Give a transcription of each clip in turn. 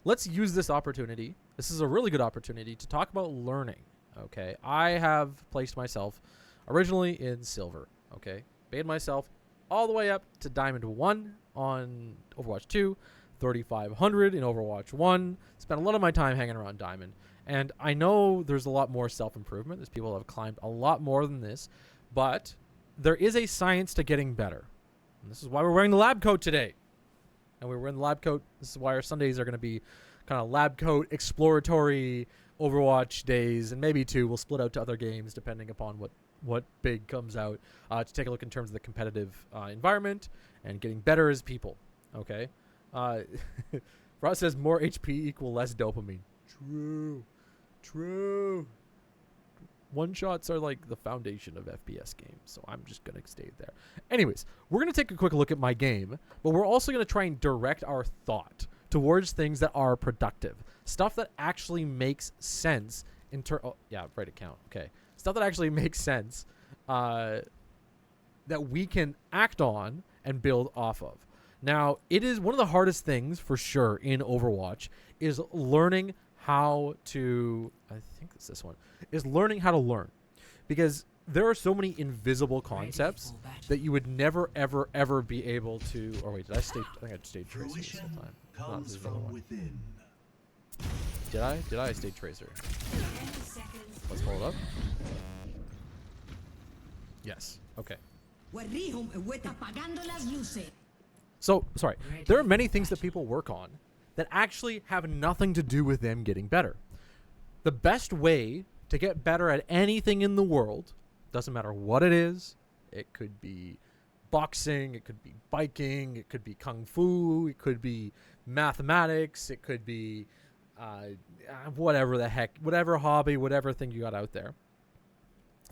let's use this opportunity. This is a really good opportunity to talk about learning. Okay, I have placed myself originally in silver. Okay, made myself all the way up to Diamond 1 on Overwatch 2, 3,500 in Overwatch 1. Spent a lot of my time hanging around Diamond. And I know there's a lot more self-improvement. There's people that have climbed a lot more than this. But there is a science to getting better. And this is why we're wearing the lab coat today. And we're wearing the lab coat. This is why our Sundays are going to be kind of lab coat, exploratory Overwatch days. And maybe too, we'll split out to other games depending upon what big comes out to take a look in terms of the competitive environment and getting better as people. Okay. Frost says more HP equal less dopamine. True. One shots are like the foundation of FPS games, so I'm just gonna stay there. Anyways, we're gonna take a quick look at my game, but we're also gonna try and direct our thought towards things that are productive, stuff that actually makes sense right account. Okay, stuff that actually makes sense, that we can act on and build off of. Now, it is one of the hardest things for sure in Overwatch is learning how to, I think it's this one, is learning how to learn. Because there are so many invisible concepts that you would never, ever, ever be able to, or wait, I think I stayed Tracer this whole time. No, this is the other one. Did I stayed Tracer? Let's pull it up. Yes, okay. So, sorry, there are many things that people work on that actually have nothing to do with them getting better. The best way to get better at anything in the world, doesn't matter what it is, it could be boxing, it could be biking, it could be kung fu, it could be mathematics, it could be whatever the heck, whatever hobby, whatever thing you got out there.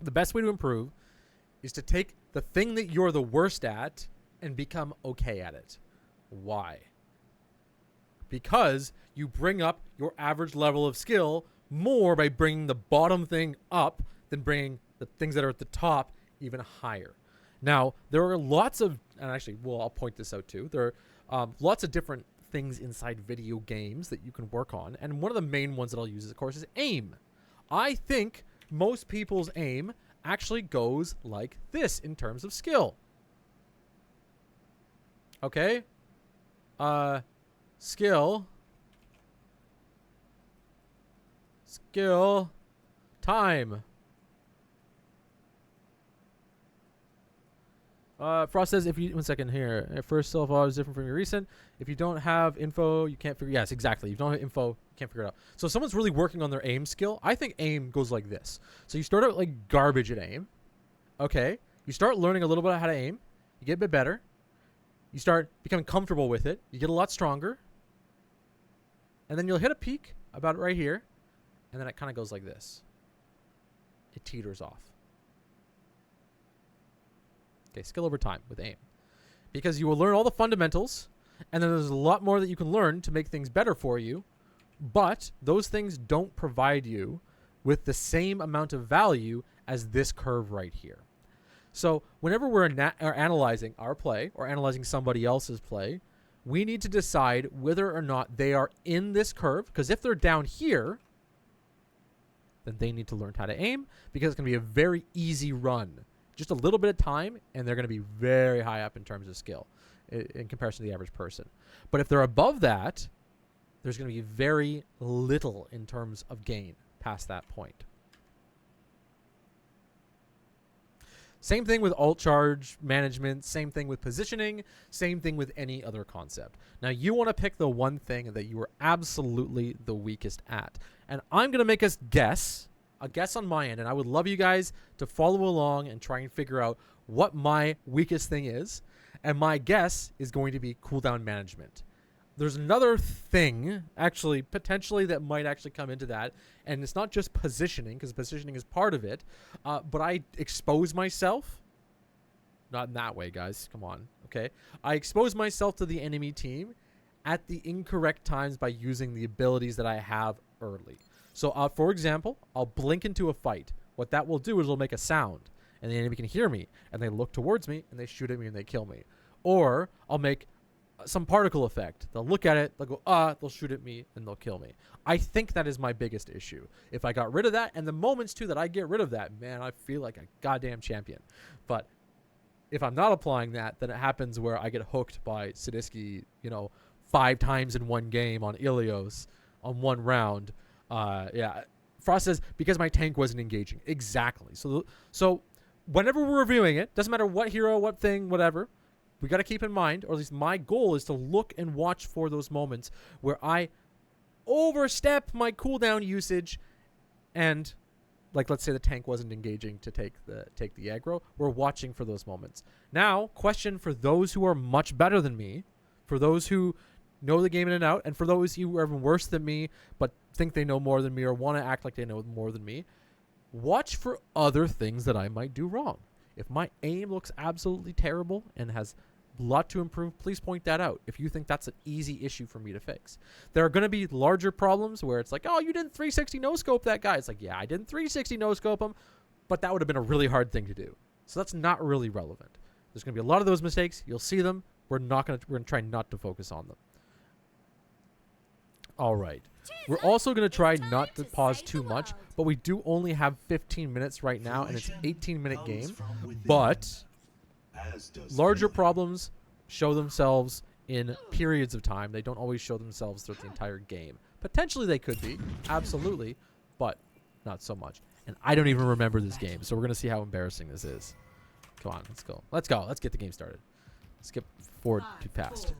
The best way to improve is to take the thing that you're the worst at and become okay at it. Why? Because you bring up your average level of skill more by bringing the bottom thing up than bringing the things that are at the top even higher. Now, there are lots of, and actually, well, I'll point this out too. There are lots of different things inside video games that you can work on. And one of the main ones that I'll use, of course, is aim. I think most people's aim actually goes like this in terms of skill. Okay. Skill. Time. Frost says, if you, one second here. First self-auto is different from your recent. If you don't have info, you can't figure, yes, exactly. If you don't have info, you can't figure it out. So someone's really working on their aim skill. I think aim goes like this. So you start out like garbage at aim. Okay. You start learning a little bit how to aim. You get a bit better. You start becoming comfortable with it. You get a lot stronger. And then you'll hit a peak about right here. And then it kind of goes like this. It teeters off. Okay, skill over time with aim. Because you will learn all the fundamentals. And then there's a lot more that you can learn to make things better for you. But those things don't provide you with the same amount of value as this curve right here. So whenever we're analyzing our play or analyzing somebody else's play, we need to decide whether or not they are in this curve. Because if they're down here, then they need to learn how to aim, because it's going to be a very easy run. Just a little bit of time, and they're going to be very high up in terms of skill in comparison to the average person. But if they're above that, there's going to be very little in terms of gain past that point. Same thing with alt charge management, same thing with positioning, same thing with any other concept. Now, you want to pick the one thing that you are absolutely the weakest at. And I'm going to make us guess, a guess on my end, and I would love you guys to follow along and try and figure out what my weakest thing is. And my guess is going to be cooldown management. There's another thing, actually, potentially, that might actually come into that. And it's not just positioning, because positioning is part of it. But I expose myself. Not in that way, guys. Come on. Okay. I expose myself to the enemy team at the incorrect times by using the abilities that I have early. So, for example, I'll blink into a fight. What that will do is it'll make a sound. And the enemy can hear me. And they look towards me, and they shoot at me, and they kill me. Or I'll make some particle effect. They'll look at it, they'll go, they'll shoot at me, and they'll kill me. I think that is my biggest issue. If I got rid of that, and the moments too that I get rid of that, man, I feel like a goddamn champion. But if I'm not applying that, then it happens where I get hooked by Sadisky, 5 times in one game on Ilios on one round. Yeah. Frost says, because my tank wasn't engaging. Exactly. So whenever we're reviewing it, doesn't matter what hero, what thing, whatever, we got to keep in mind, or at least my goal is to look and watch for those moments where I overstep my cooldown usage and, like, let's say the tank wasn't engaging to take the aggro. We're watching for those moments. Now, question for those who are much better than me, for those who know the game in and out, and for those who are even worse than me but think they know more than me or want to act like they know more than me, watch for other things that I might do wrong. If my aim looks absolutely terrible and has a lot to improve, please point that out if you think that's an easy issue for me to fix. There are going to be larger problems where it's like, oh, you didn't 360 no-scope that guy. It's like, yeah, I didn't 360 no-scope him, but that would have been a really hard thing to do. So that's not really relevant. There's going to be a lot of those mistakes. You'll see them. We're going to try not to focus on them. All right. We're also going to try not to pause too much, but we do only have 15 minutes right now, and it's an 18-minute game. But larger problems show themselves in periods of time. They don't always show themselves throughout the entire game. Potentially they could be, absolutely, but not so much. And I don't even remember this game, so we're going to see how embarrassing this is. Come on, let's go. Let's go. Let's get the game started. Skip forward too fast.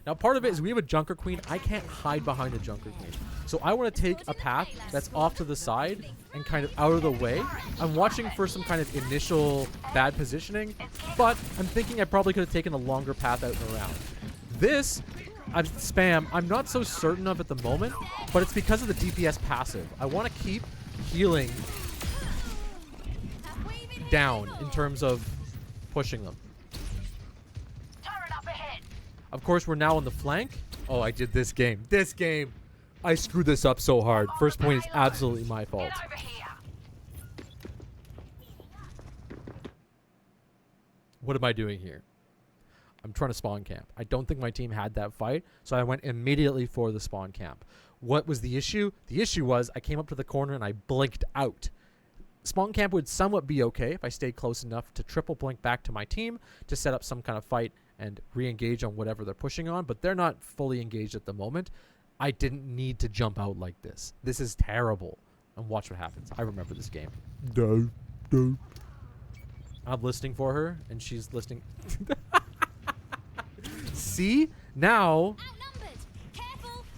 Now, part of it is we have a Junker Queen. I can't hide behind a Junker Queen. So I want to take a path that's off to the side and kind of out of the way. I'm watching for some kind of initial bad positioning, but I'm thinking I probably could have taken a longer path out and around. This, spam, I'm not so certain of at the moment, but it's because of the DPS passive. I want to keep healing down in terms of pushing them. Of course, we're now on the flank. Oh, I did this game. This game. I screwed this up so hard. First point is absolutely my fault. What am I doing here? I'm trying to spawn camp. I don't think my team had that fight, so I went immediately for the spawn camp. What was the issue? The issue was I came up to the corner and I blinked out. Spawn camp would somewhat be okay if I stayed close enough to triple blink back to my team to set up some kind of fight and re-engage on whatever they're pushing on, but they're not fully engaged at the moment. I didn't need to jump out like this. This is terrible. And watch what happens. I remember this game. No. I'm listening for her, and she's listening. See? Now,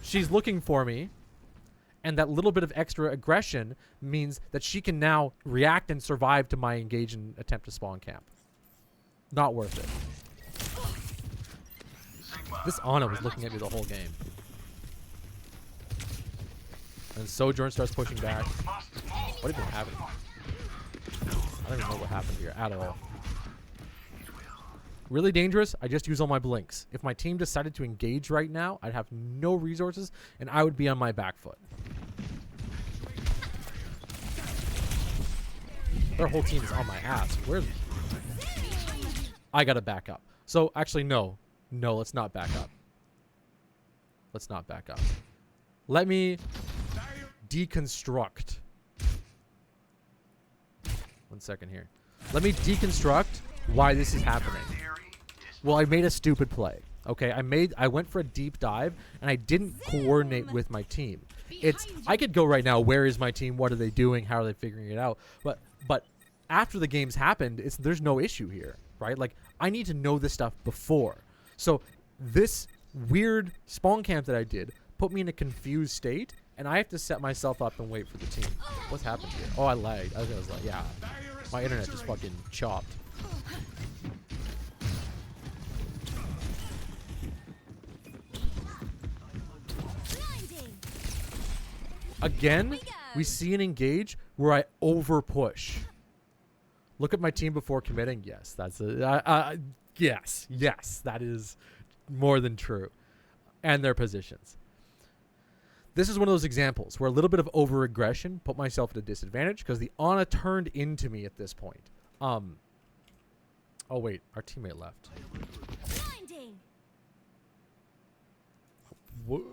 she's looking for me, and that little bit of extra aggression means that she can now react and survive to my engage and attempt to spawn camp. Not worth it. This Ana was looking at me the whole game. And Sojourn starts pushing back. What even happened? I don't even know what happened here at all. Really dangerous? I just use all my blinks. If my team decided to engage right now, I'd have no resources, and I would be on my back foot. Their whole team is on my ass. Where's... I gotta back up. So, actually, no. No, let's not back up. Let's not back up. Let me deconstruct. 1 second here. Let me deconstruct why this is happening. Well, I made a stupid play. Okay, I went for a deep dive and I didn't coordinate with my team. I could go right now, where is my team? What are they doing? How are they figuring it out? But after the game's happened, there's no issue here, right? Like, I need to know this stuff before. So this weird spawn camp that I did put me in a confused state, and I have to set myself up and wait for the team. What's happened here? Oh, I lagged. I was like, yeah. My internet just fucking chopped. Again, we see an engage where I over push. Look at my team before committing. Yes, that's a... Yes, that is more than true. And their positions. This is one of those examples where a little bit of over-aggression put myself at a disadvantage because the Ana turned into me at this point. Oh, wait. Our teammate left. Whoa.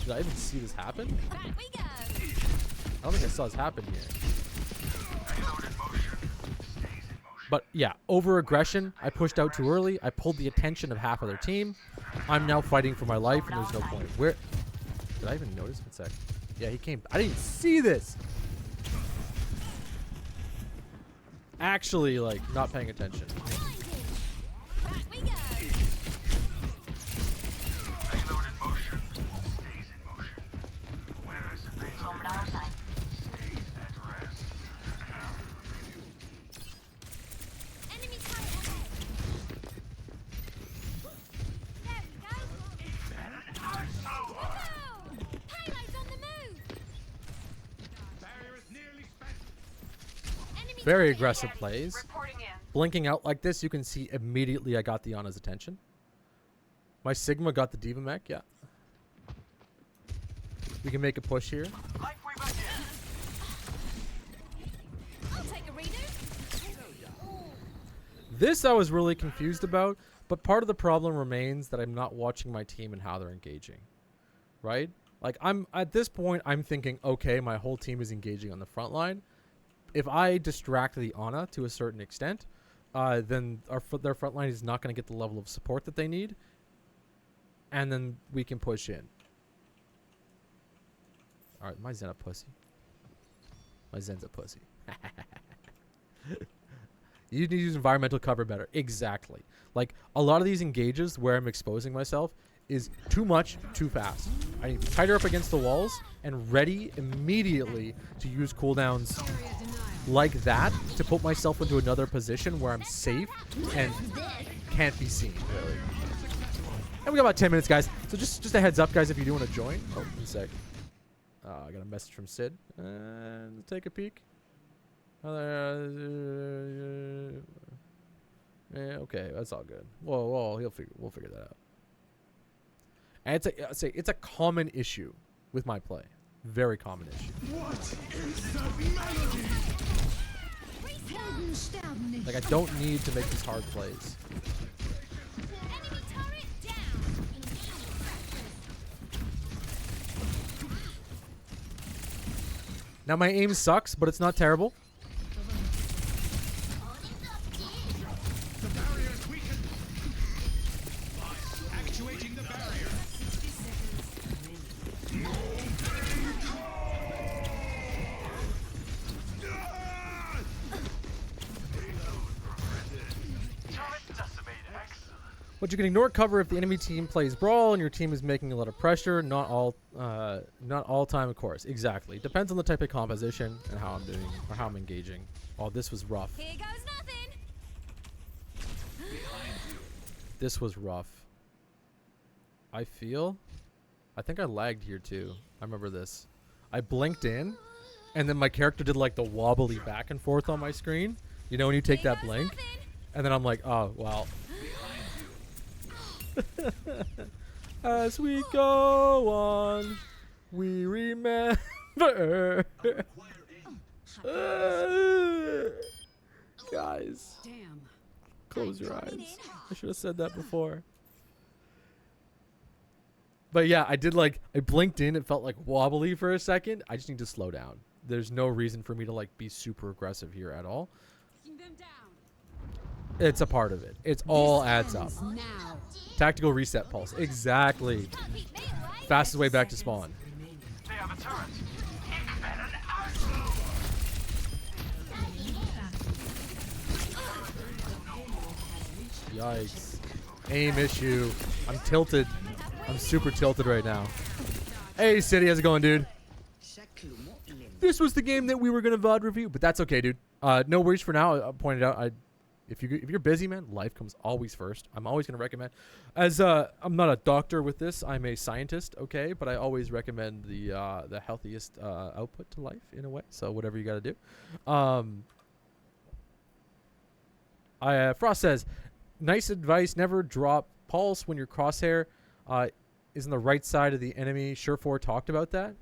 Did I even see this happen? Back we go. I don't think I saw this happen here. But yeah, over aggression. I pushed out too early. I pulled the attention of half of their team. I'm now fighting for my life, and there's no point. Where did I even notice? One sec. Yeah, he came. I didn't see this. Actually, like, not paying attention. Back we go. Enemy turret ahead. There we go. Whoa! Payload's on the move. Enemy Very turret aggressive ahead. plays. Reporting in. Blinking out like this, you can see immediately I got the Ana's attention. My Sigma got the Diva mech, yeah. We can make a push here. I'll take a reader. This I was really confused about, but part of the problem remains that I'm not watching my team and how they're engaging. Right? Like, I'm at this point, I'm thinking, okay, my whole team is engaging on the front line. If I distract the Ana to a certain extent, then their front line is not going to get the level of support that they need. And then we can push in. Alright, my Zen a pussy. My Zen's a pussy. You need to use environmental cover better. Exactly. Like, a lot of these engages where I'm exposing myself is too much, too fast. I need to be tighter up against the walls and ready immediately to use cooldowns like that to put myself into another position where I'm safe and can't be seen, really. And we got about 10 minutes, guys. So just a heads up, guys, if you do want to join. Oh, one sec. I got a message from Sid. And take a peek. Yeah, okay, that's all good. Whoa, we'll figure that out. And it's a common issue with my play. Very common issue. What is that melody? Like, I don't need to make these hard plays. Enemy turret down. Now, my aim sucks, but it's not terrible. The barrier's weakened. Actuating the barrier. But you can ignore cover if the enemy team plays brawl and your team is making a lot of pressure. Not all time, of course. Exactly. Depends on the type of composition and how I'm doing or how I'm engaging. Oh, this was rough. Here goes nothing. This was rough. I think I lagged here too. I remember this. I blinked in, and then my character did like the wobbly back and forth on my screen. You know when you take Here that goes blink? nothing. And then I'm like, oh, well. As we go on, we remember. Guys, Damn. close your eyes. I should have said that before. But yeah, I blinked in. It felt like wobbly for a second. I just need to slow down. There's no reason for me to like be super aggressive here at all. Taking them down. It's a part of it. It's all adds up. Now. Tactical reset pulse. Exactly. Don't beat me away. Fastest way back to spawn. They have a turret. Yikes. Aim issue. I'm tilted. I'm super tilted right now. Hey, City. How's it going, dude? This was the game that we were going to VOD review, but that's okay, dude. No worries for now. I pointed out, if you're busy, man, life comes always first. I'm always going to recommend. As I'm not a doctor with this, I'm a scientist, okay? But I always recommend the healthiest output to life in a way. So whatever you got to do. Frost says, nice advice. Never drop pulse when your crosshair is on the right side of the enemy. Surefour talked about that.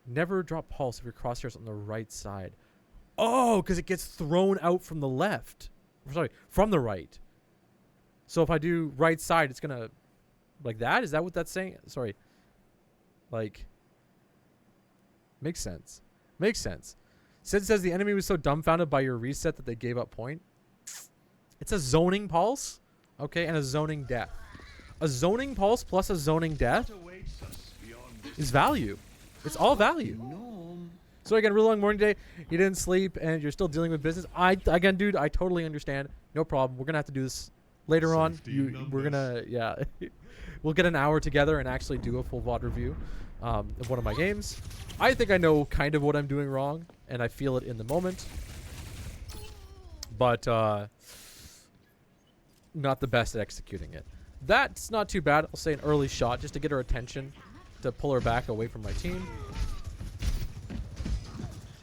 Never drop pulse if your crosshair is on the right side. Oh, because it gets thrown out from the left. Sorry, from the right. So if I do right side, it's going to Like that? Is that what that's saying? Sorry. Like, makes sense. Makes sense. Sid says the enemy was so dumbfounded by your reset that they gave up point. It's a zoning pulse, okay, and a zoning death. A zoning pulse plus a zoning death is value. It's all value. So again, real long morning day. You didn't sleep and you're still dealing with business. Again, dude, I totally understand. No problem. We're gonna have to do this later on. We're gonna, yeah, we'll get an hour together and actually do a full VOD review of one of my games. I think I know kind of what I'm doing wrong, and I feel it in the moment. But not the best at executing it. That's not too bad. I'll say an early shot just to get her attention, to pull her back away from my team.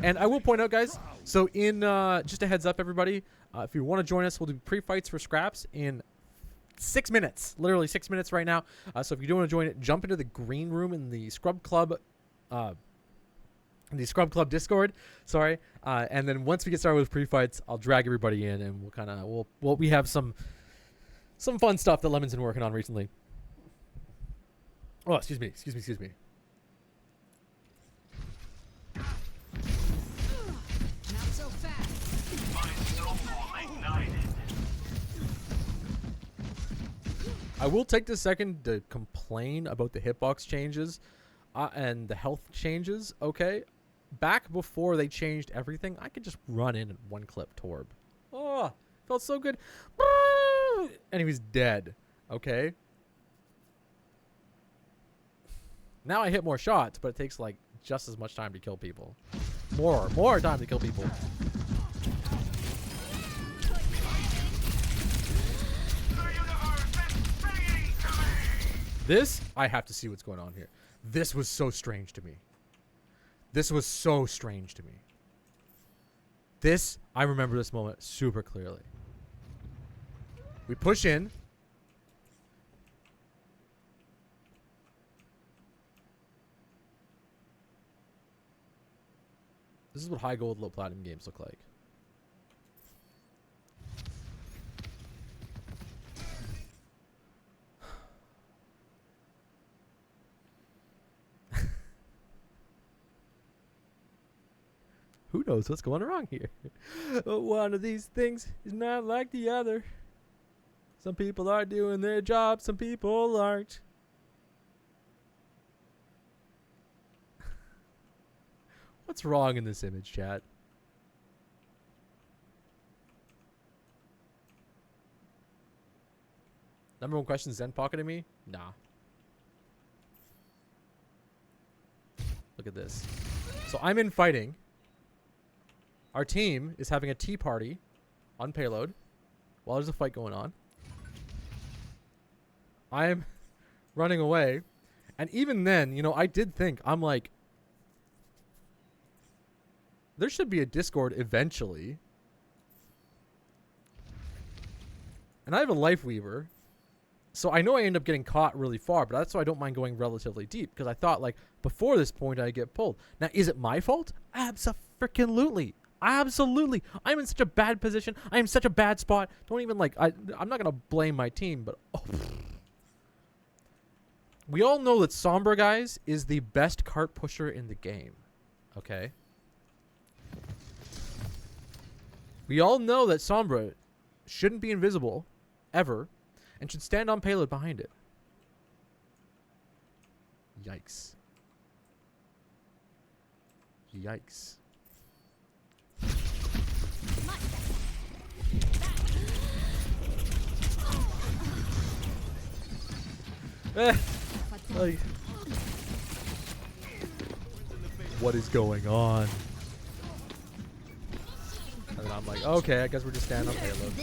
And I will point out, guys, so in just a heads up, everybody, if you want to join us, we'll do pre-fights for scraps in 6 minutes. Literally 6 minutes right now. So if you do want to join it, jump into the green room in the Scrub Club Discord. Sorry. And then once we get started with pre-fights, I'll drag everybody in and we'll kind of we have some fun stuff that Lemon's been working on recently. Oh, excuse me. Not so fast. I will take this second to complain about the hitbox changes and the health changes, okay? Back before they changed everything, I could just run in and one-clip Torb. Oh, felt so good. And he was dead, okay? Now I hit more shots, but it takes, like, just as much time to kill people. More time to kill people. This, I have to see what's going on here. This was so strange to me. This, I remember this moment super clearly. We push in. This is what high gold, low platinum games look like. Who knows what's going wrong here? One of these things is not like the other. Some people are doing their job, some people aren't. What's wrong in this image, chat? Number one question, Zen pocketing me? Nah. Look at this. So I'm in fighting. Our team is having a tea party on payload while there's a fight going on. I'm running away. And even then, you know, I did think, I'm like, there should be a Discord eventually. And I have a Life Weaver. So I know I end up getting caught really far, but that's why I don't mind going relatively deep. Because I thought, like, before this point, I get pulled. Now, is it my fault? Abso-freaking-lutely. Absolutely. I'm in such a bad position. I am such a bad spot. Don't even, like, I'm not going to blame my team, but... Oh. We all know that Sombra, guys, is the best cart pusher in the game. Okay? We all know that Sombra shouldn't be invisible, ever, and should stand on payload behind it. Yikes. Yikes. Like, what is going on? And then I'm like, okay, I guess we're just standing on payload.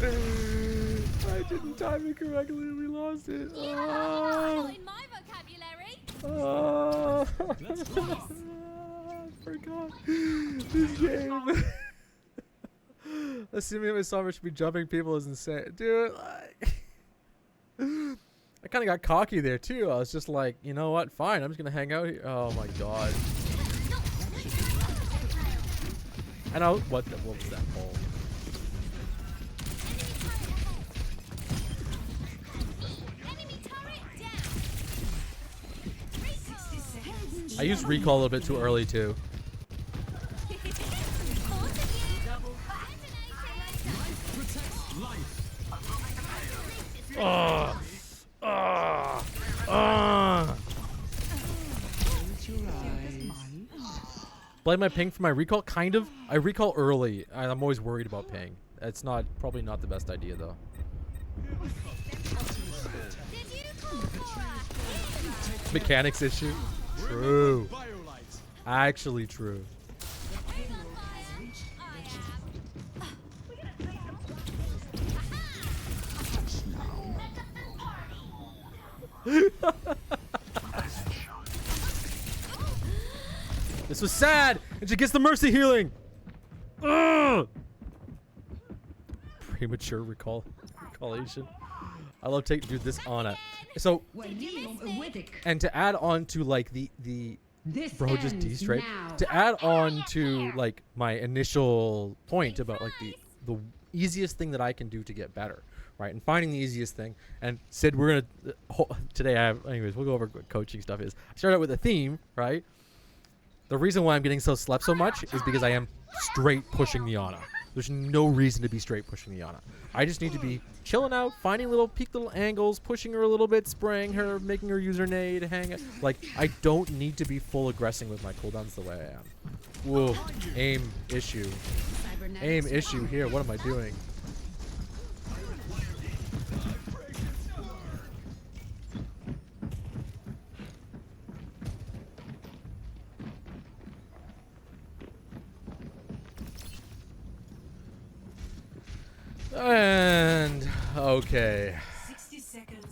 I didn't time it correctly and we lost it. Not in my vocabulary. I forgot this game. Assuming my Sombra should be jumping people is insane. Dude, like, I kind of got cocky there too. I was just like, you know what? Fine, I'm just going to hang out here. Oh my god. And I what was that hole? Enemy turret down. I used recall a little bit too early too. Ugh. Ugh. Ugh. Blame my ping for my recall? Kind of. I recall early. I'm always worried about ping. It's probably not the best idea though. Mechanics issue? True. Actually true. This was sad, and she gets the mercy healing. Ugh! Premature recallation. I love taking dude this Ana. So, and to add on to like the bro just D-straight. To add on to like my initial point about like the easiest thing that I can do to get better, right? And finding the easiest thing. And Sid, we're gonna today. Anyways, we'll go over what coaching stuff is. I start out with a theme, right? The reason why I'm getting so slept so much is because I am straight pushing the Ana. There's no reason to be straight pushing the Ana. I just need to be chilling out, finding little angles, pushing her a little bit, spraying her, making her use her nade, hang it. Like, I don't need to be full aggressing with my cooldowns the way I am. Whoa, aim issue. Aim issue here. What am I doing? And okay, 60 seconds.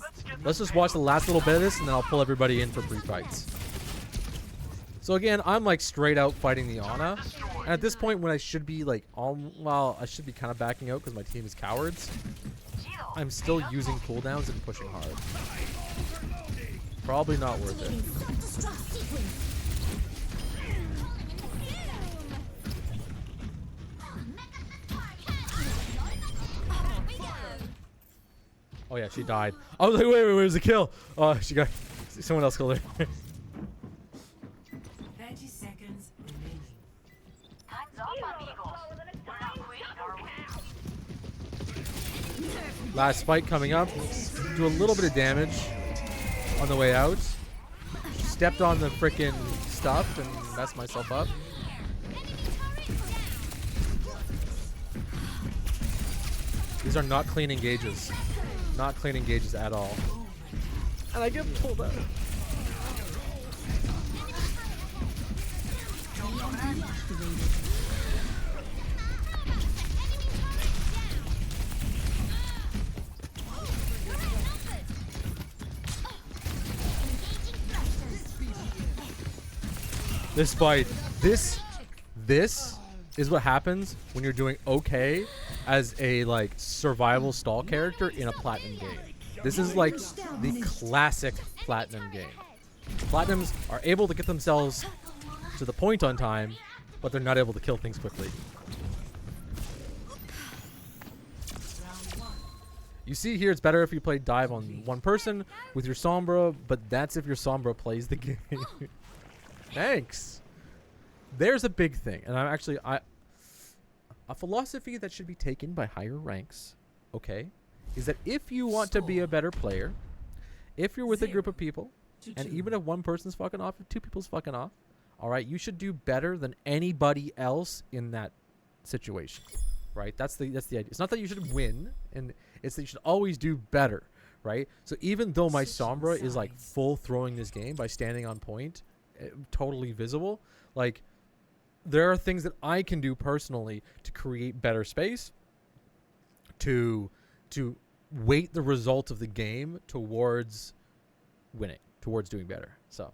let's just watch the last little bit of this and then I'll pull everybody in for brief fights. So again, I'm like straight out fighting the Ana, and at this point when I should be like I should be kind of backing out because my team is cowards, I'm still using cooldowns and pushing hard. Probably not worth it. Oh yeah, she died. I was like, wait, where's the kill? Oh, she got someone else killed her. 30 seconds remaining. Last fight coming up. Do a little bit of damage on the way out. Stepped on the frickin' stuff and messed myself up. These are not clean engages. Not clean engages at all. And I get pulled out. This fight, this is what happens when you're doing okay as a like survival stall character in a platinum game. This is like the classic platinum game. Platinums are able to get themselves to the point on time, but they're not able to kill things quickly. You see here, it's better if you play dive on one person with your Sombra, but that's if your Sombra plays the game. Thanks. There's a big thing, and I'm actually a philosophy that should be taken by higher ranks, okay, is that if you want to be a better player, if you're with a group of people, and even if one person's fucking off, if two people's fucking off, all right, you should do better than anybody else in that situation, right? That's the idea. It's not that you should win, and it's that you should always do better, right? So even though my Sombra is like full throwing this game by standing on point, totally visible, like there are things that I can do personally to create better space, to weight the result of the game towards winning, towards doing better. So